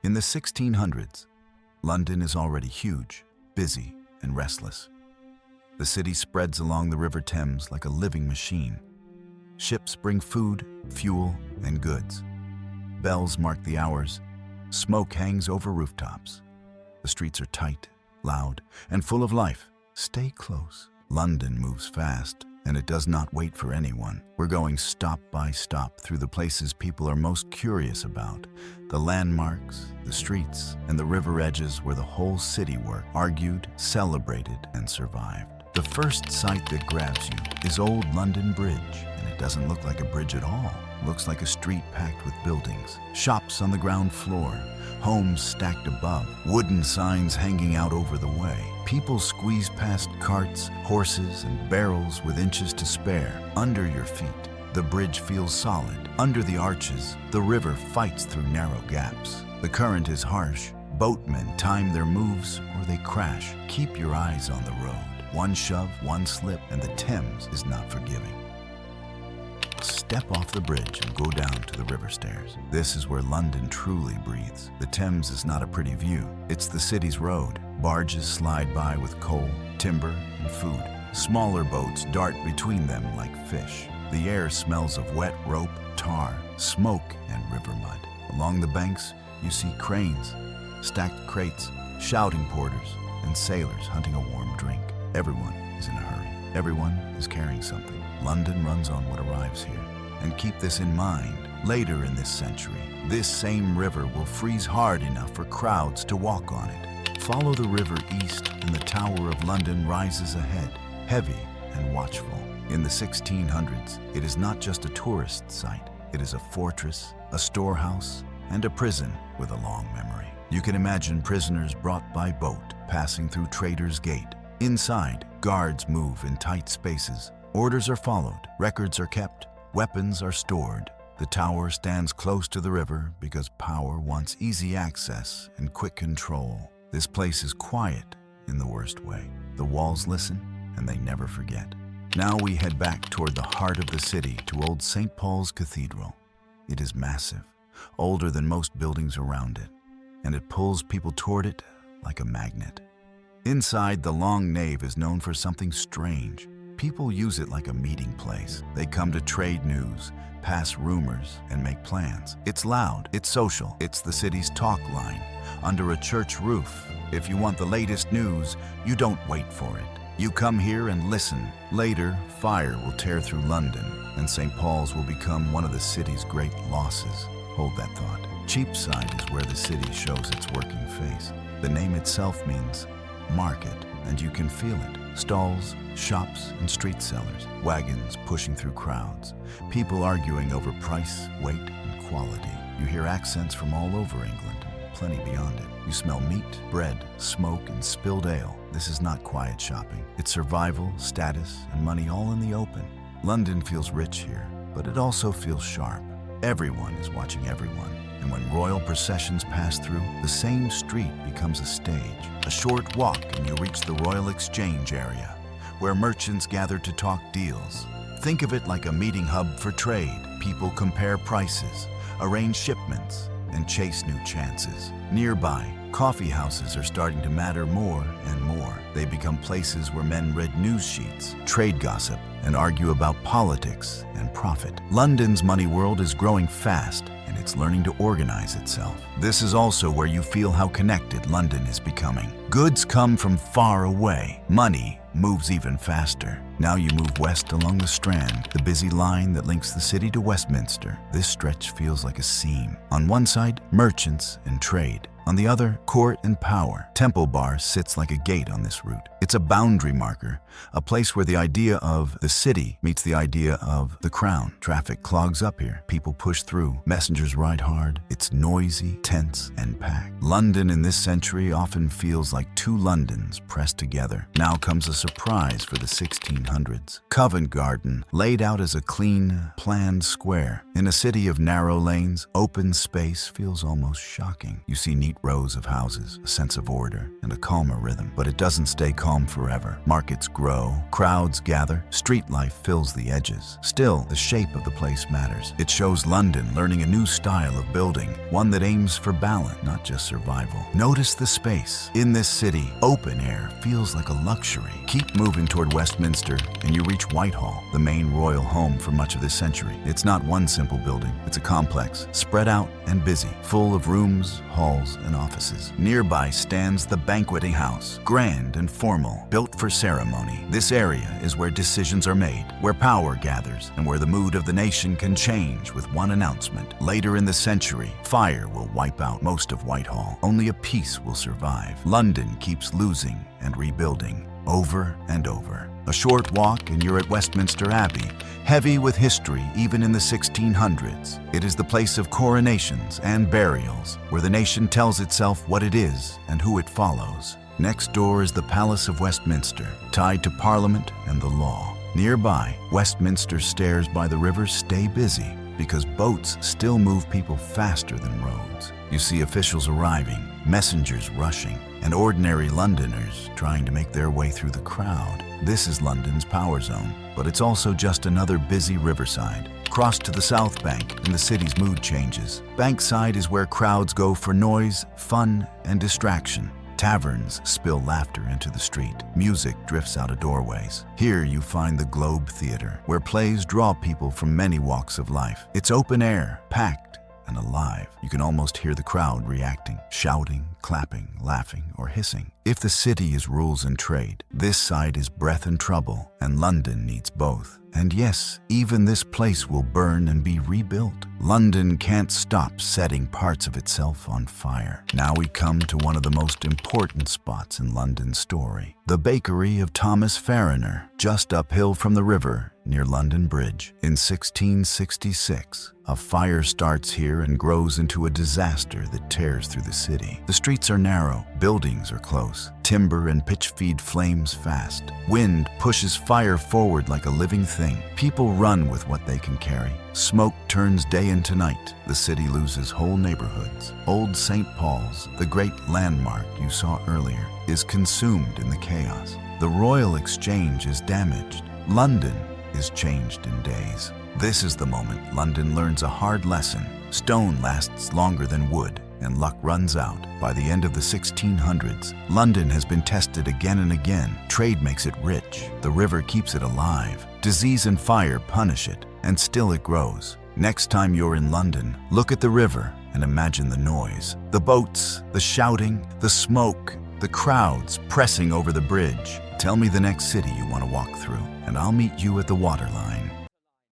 In the 1600s, London is already huge, busy, and restless. The city spreads along the River Thames like a living machine. Ships bring food, fuel, and goods. Bells mark the hours. Smoke hangs over rooftops. The streets are tight, loud, and full of life. Stay close. London moves fast, and it does not wait for anyone. We're going stop by stop through the places people are most curious about, the landmarks, the streets, and the river edges where the whole city worked, argued, celebrated, and survived. The first sight that grabs you is Old London Bridge, and it doesn't look like a bridge at all. It looks like a street packed with buildings, shops on the ground floor, homes stacked above, wooden signs hanging out over the way. People squeeze past carts, horses, and barrels with inches to spare. Under your feet, the bridge feels solid. Under the arches, the river fights through narrow gaps. The current is harsh. Boatmen time their moves or they crash. Keep your eyes on the road. One shove, one slip, and the Thames is not forgiving. Step off the bridge and go down to the river stairs. This is where London truly breathes. The Thames is not a pretty view. It's the city's road. Barges slide by with coal, timber, and food. Smaller boats dart between them like fish. The air smells of wet rope, tar, smoke, and river mud. Along the banks, you see cranes, stacked crates, shouting porters, and sailors hunting a warm drink. Everyone is in a hurry. Everyone is carrying something. London runs on what arrives here. And keep this in mind. Later in this century, this same river will freeze hard enough for crowds to walk on it. Follow the river east and the Tower of London rises ahead, heavy and watchful. In the 1600s, it is not just a tourist site. It is a fortress, a storehouse, and a prison with a long memory. You can imagine prisoners brought by boat passing through Trader's Gate. Inside, guards move in tight spaces. Orders are followed, records are kept, weapons are stored. The tower stands close to the river because power wants easy access and quick control. This place is quiet in the worst way. The walls listen, and they never forget. Now we head back toward the heart of the city to Old St. Paul's Cathedral. It is massive, older than most buildings around it, and it pulls people toward it like a magnet. Inside, the long nave is known for something strange. People use it like a meeting place. They come to trade news, pass rumors, and make plans. It's loud, it's social, it's the city's talk line. Under a church roof, if you want the latest news, you don't wait for it. You come here and listen. Later, fire will tear through London, and St. Paul's will become one of the city's great losses. Hold that thought. Cheapside is where the city shows its working face. The name itself means market, and you can feel it. Stalls, shops, and street sellers, wagons pushing through crowds, people arguing over price, weight, and quality. You hear accents from all over England, plenty beyond it. You smell meat, bread, smoke, and spilled ale. This is not quiet shopping. It's survival, status, and money all in the open. London feels rich here, but it also feels sharp. Everyone is watching everyone. And when royal processions pass through, the same street becomes a stage. A short walk and you reach the Royal Exchange area, where merchants gather to talk deals. Think of it like a meeting hub for trade. People compare prices, arrange shipments, and chase new chances. Nearby, coffee houses are starting to matter more and more. They become places where men read news sheets, trade gossip, and argue about politics and profit. London's money world is growing fast, and it's learning to organize itself. This is also where you feel how connected London is becoming. Goods come from far away. Money moves even faster. Now you move west along the Strand, the busy line that links the city to Westminster. This stretch feels like a seam. On one side, merchants and trade. On the other, court and power. Temple Bar sits like a gate on this route. It's a boundary marker, a place where the idea of the city meets the idea of the crown. Traffic clogs up here. People push through. Messengers ride hard. It's noisy, tense, and packed. London in this century often feels like two Londons pressed together. Now comes a surprise for the 1600s. Covent Garden, laid out as a clean, planned square. In a city of narrow lanes, open space feels almost shocking. You see neat Neat rows of houses, a sense of order, and a calmer rhythm. But it doesn't stay calm forever. Markets grow, crowds gather, street life fills the edges. Still, the shape of the place matters. It shows London learning a new style of building, one that aims for balance, not just survival. Notice the space. In this city, open air feels like a luxury. Keep moving toward Westminster, and you reach Whitehall, the main royal home for much of this century. It's not one simple building. It's a complex, spread out and busy, full of rooms, halls, and offices. Nearby stands the banqueting house, grand and formal, built for ceremony. This area is where decisions are made, where power gathers, and where the mood of the nation can change with one announcement. Later in the century, fire will wipe out most of Whitehall. Only a peace will survive. London keeps losing and rebuilding, over and over. A short walk and you're at Westminster Abbey, heavy with history even in the 1600s. It is the place of coronations and burials, where the nation tells itself what it is and who it follows. Next door is the Palace of Westminster, tied to Parliament and the law. Nearby, Westminster stairs by the river stay busy because boats still move people faster than roads. You see officials arriving, messengers rushing, and ordinary Londoners trying to make their way through the crowd. This is London's power zone, but it's also just another busy riverside. Cross to the South Bank and the city's mood changes. Bankside is where crowds go for noise, fun, and distraction. Taverns spill laughter into the street. Music drifts out of doorways. Here you find the Globe Theatre, where plays draw people from many walks of life. It's open air, packed, and alive. You can almost hear the crowd reacting, shouting, clapping, laughing, or hissing. If the city is rules and trade, this side is breath and trouble, and London needs both. And yes, even this place will burn and be rebuilt. London can't stop setting parts of itself on fire. Now we come to one of the most important spots in London's story, the bakery of Thomas Fariner, just uphill from the river near London Bridge. In 1666, a fire starts here and grows into a disaster that tears through the city. The streets are narrow, buildings are close, timber and pitch feed flames fast. Wind pushes fire forward like a living thing. People run with what they can carry. Smoke turns day into night. The city loses whole neighborhoods. Old St. Paul's, the great landmark you saw earlier, is consumed in the chaos. The Royal Exchange is damaged. London is changed in days. This is the moment London learns a hard lesson. Stone lasts longer than wood, and luck runs out. By the end of the 1600s, London has been tested again and again. Trade makes it rich. The river keeps it alive. Disease and fire punish it, and still it grows. Next time you're in London, look at the river and imagine the noise. The boats, the shouting, the smoke, the crowds pressing over the bridge. Tell me the next city you want to walk through, and I'll meet you at the waterline.